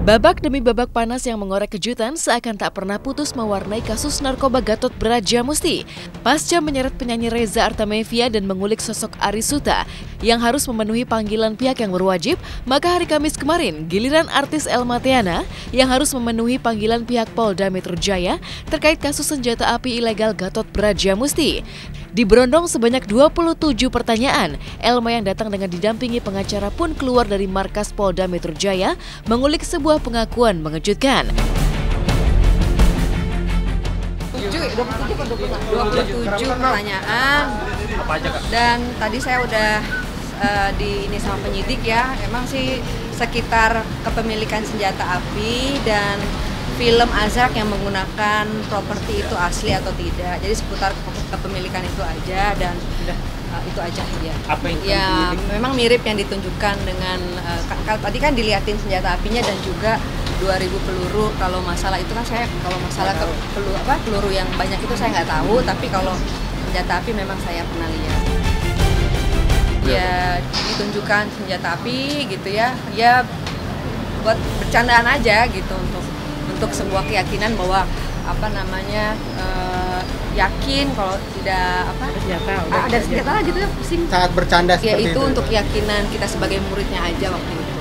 Babak demi babak panas yang mengorek kejutan seakan tak pernah putus mewarnai kasus narkoba Gatot Brajamusti. Pasca menyeret penyanyi Reza Artamevia dan mengulik sosok Aris Suta yang harus memenuhi panggilan pihak yang berwajib, maka hari Kamis kemarin giliran artis Elma Theana yang harus memenuhi panggilan pihak Polda Metro Jaya terkait kasus senjata api ilegal Gatot Brajamusti. Diberondong sebanyak 27 pertanyaan, Elma yang datang dengan didampingi pengacara pun keluar dari markas Polda Metro Jaya mengulik sebuah pengakuan mengejutkan. 27 pertanyaan. Apa aja, Kak? Dan tadi saya udah ini sama penyidik ya, emang sih sekitar kepemilikan senjata api dan film Azrak yang menggunakan properti itu asli atau tidak. Jadi seputar kepemilikan itu aja dan itu aja ya. Apa yang ya memang mirip yang ditunjukkan dengan tadi kan dilihatin senjata apinya dan juga 2000 peluru. Kalau masalah itu kan saya peluru yang banyak itu saya nggak tahu, tapi kalau senjata api memang saya pernah lihat. Ya ditunjukkan senjata api gitu ya. Ya buat bercandaan aja gitu untuk sebuah keyakinan bahwa yakin kalau tidak ada senjata lah gitu ya, pusing. Sangat bercanda ya, seperti itu untuk keyakinan kita sebagai muridnya aja waktu itu.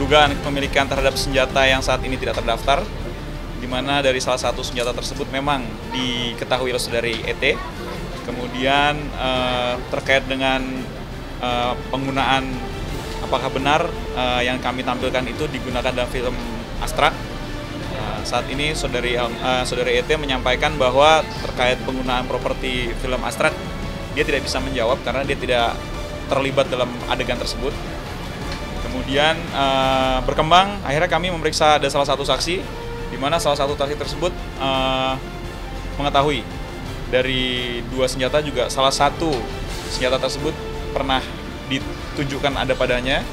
Dugaan kepemilikan terhadap senjata yang saat ini tidak terdaftar, di mana dari salah satu senjata tersebut memang diketahui oleh saudari ET. Kemudian terkait dengan penggunaan, apakah benar yang kami tampilkan itu digunakan dalam film Astra? Saat ini saudari ET menyampaikan bahwa terkait penggunaan properti film Astra, dia tidak bisa menjawab karena dia tidak terlibat dalam adegan tersebut. Kemudian berkembang, akhirnya kami memeriksa ada salah satu saksi, di mana salah satu saksi tersebut mengetahui dari dua senjata juga salah satu senjata tersebut pernah ditunjukkan ada padanya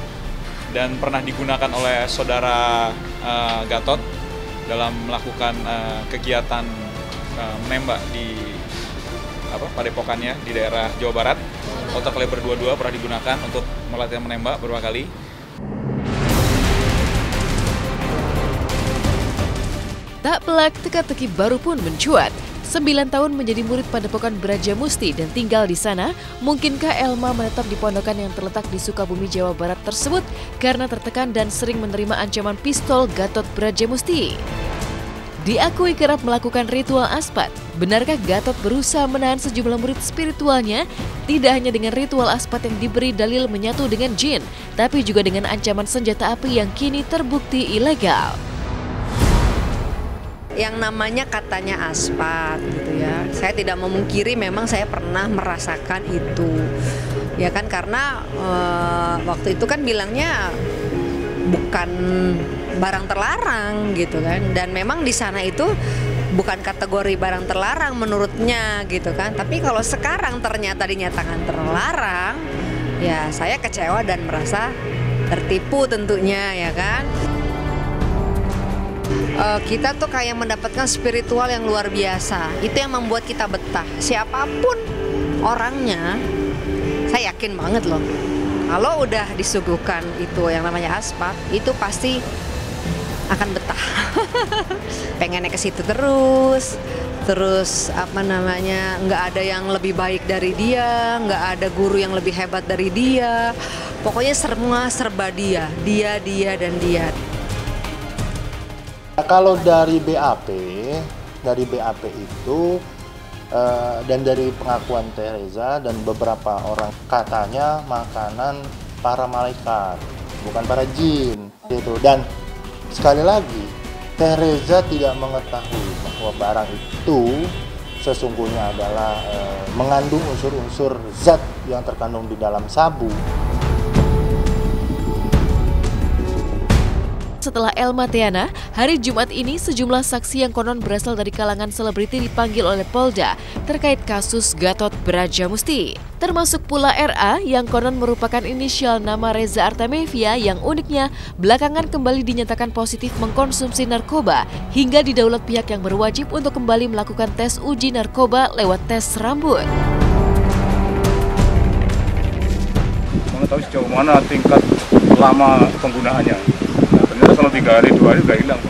dan pernah digunakan oleh saudara Gatot dalam melakukan kegiatan menembak di padepokannya di daerah Jawa Barat. Auto kaliber 22 pernah digunakan untuk melatih menembak beberapa kali. Tak pelak, teka-teki baru pun mencuat. 9 tahun menjadi murid Padepokan Brajamusti dan tinggal di sana, mungkinkah Elma menetap di pondokan yang terletak di Sukabumi, Jawa Barat tersebut karena tertekan dan sering menerima ancaman pistol Gatot Brajamusti? Diakui kerap melakukan ritual aspat, benarkah Gatot berusaha menahan sejumlah murid spiritualnya? Tidak hanya dengan ritual aspat yang diberi dalil menyatu dengan jin, tapi juga dengan ancaman senjata api yang kini terbukti ilegal. Yang namanya katanya aspat gitu ya. Saya tidak memungkiri memang saya pernah merasakan itu. Ya kan, karena waktu itu kan bilangnya bukan barang terlarang gitu kan. Dan memang di sana itu bukan kategori barang terlarang menurutnya gitu kan. Tapi kalau sekarang ternyata dinyatakan terlarang, ya saya kecewa dan merasa tertipu tentunya ya kan. Kita tuh kayak mendapatkan spiritual yang luar biasa. Itu yang membuat kita betah. Siapapun orangnya, saya yakin banget loh, kalau udah disuguhkan itu yang namanya aspat, itu pasti akan betah. Pengennya ke situ terus nggak ada yang lebih baik dari dia, nggak ada guru yang lebih hebat dari dia. Pokoknya semua serba dia dan dia. Kalau dari BAP itu dan dari pengakuan Teresa dan beberapa orang katanya makanan para malaikat, bukan para jin gitu. Dan sekali lagi Teresa tidak mengetahui bahwa barang itu sesungguhnya adalah mengandung unsur-unsur zat yang terkandung di dalam sabu. Setelah Elma Theana, hari Jumat ini sejumlah saksi yang konon berasal dari kalangan selebriti dipanggil oleh Polda terkait kasus Gatot Brajamusti. Termasuk pula RA yang konon merupakan inisial nama Reza Artamevia yang uniknya belakangan kembali dinyatakan positif mengkonsumsi narkoba hingga didaulat pihak yang berwajib untuk kembali melakukan tes uji narkoba lewat tes rambut. tahu sejauh mana tingkat lama penggunaannya. Nah, ternyata kalau 3 hari 2 hari udah hilang.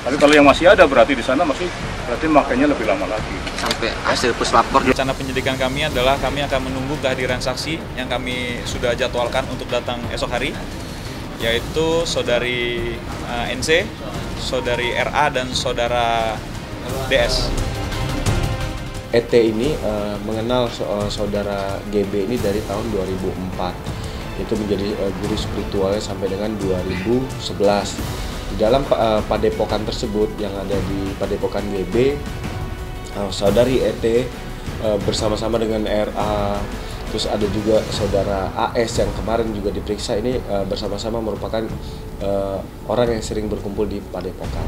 Tapi kalau yang masih ada berarti di sana masih berarti makanya lebih lama lagi. Sampai hasil puslapor. Rencana penyidikan kami adalah kami akan menunggu kehadiran saksi yang kami sudah jadwalkan untuk datang esok hari, yaitu saudari NC, saudari RA, dan saudara DS. ET ini mengenal saudara GB ini dari tahun 2004. Itu menjadi guru spiritualnya sampai dengan 2011. Di dalam padepokan tersebut yang ada di padepokan GB, saudari ET bersama-sama dengan RA, terus ada juga saudara AS yang kemarin juga diperiksa, ini bersama-sama merupakan orang yang sering berkumpul di padepokan.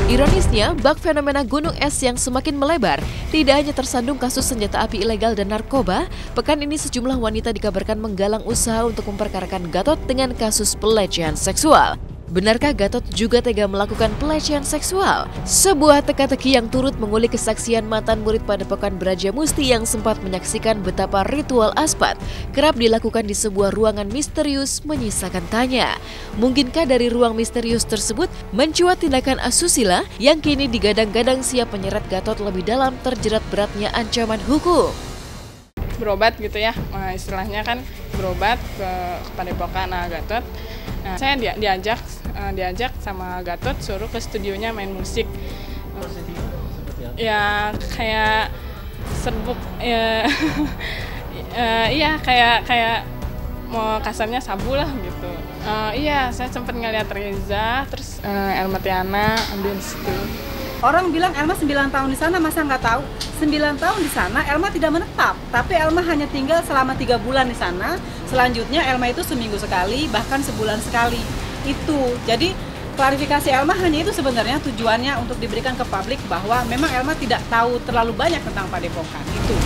Ironisnya, bak fenomena gunung es yang semakin melebar tidak hanya tersandung kasus senjata api ilegal dan narkoba. Pekan ini sejumlah wanita dikabarkan menggalang usaha untuk memperkarakan Gatot dengan kasus pelecehan seksual. Benarkah Gatot juga tega melakukan pelecehan seksual? Sebuah teka-teki yang turut mengulik kesaksian mantan murid Padepokan Brajamusti yang sempat menyaksikan betapa ritual aspat kerap dilakukan di sebuah ruangan misterius menyisakan tanya. Mungkinkah dari ruang misterius tersebut mencuat tindakan asusila yang kini digadang-gadang siap menyeret Gatot lebih dalam terjerat beratnya ancaman hukum? Berobat gitu ya, istilahnya kan berobat ke Padepokan Gatot. Nah, saya diajak sama Gatot suruh ke studionya main musik. Ya kayak serbuk ya. Iya kayak mau kasarnya sabu lah gitu. Iya, saya sempat ngeliat Reza, terus Elma Tiana ambil situ. Orang bilang Elma 9 tahun di sana, masa nggak tahu? 9 tahun di sana Elma tidak menetap, tapi Elma hanya tinggal selama 3 bulan di sana. Selanjutnya Elma itu seminggu sekali, bahkan sebulan sekali. Itu, jadi klarifikasi Elma hanya itu sebenarnya tujuannya untuk diberikan ke publik bahwa memang Elma tidak tahu terlalu banyak tentang Padepokan itu.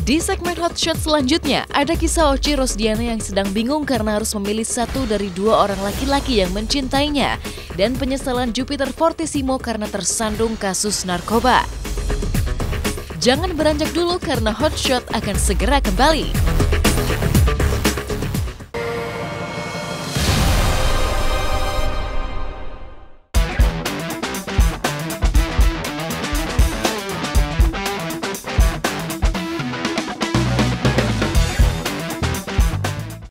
Di segmen Hot Shot selanjutnya, ada kisah Oci Rosdiana yang sedang bingung karena harus memilih satu dari 2 orang laki-laki yang mencintainya, dan penyesalan Jupiter Fortissimo karena tersandung kasus narkoba. Jangan beranjak dulu karena Hot Shot akan segera kembali.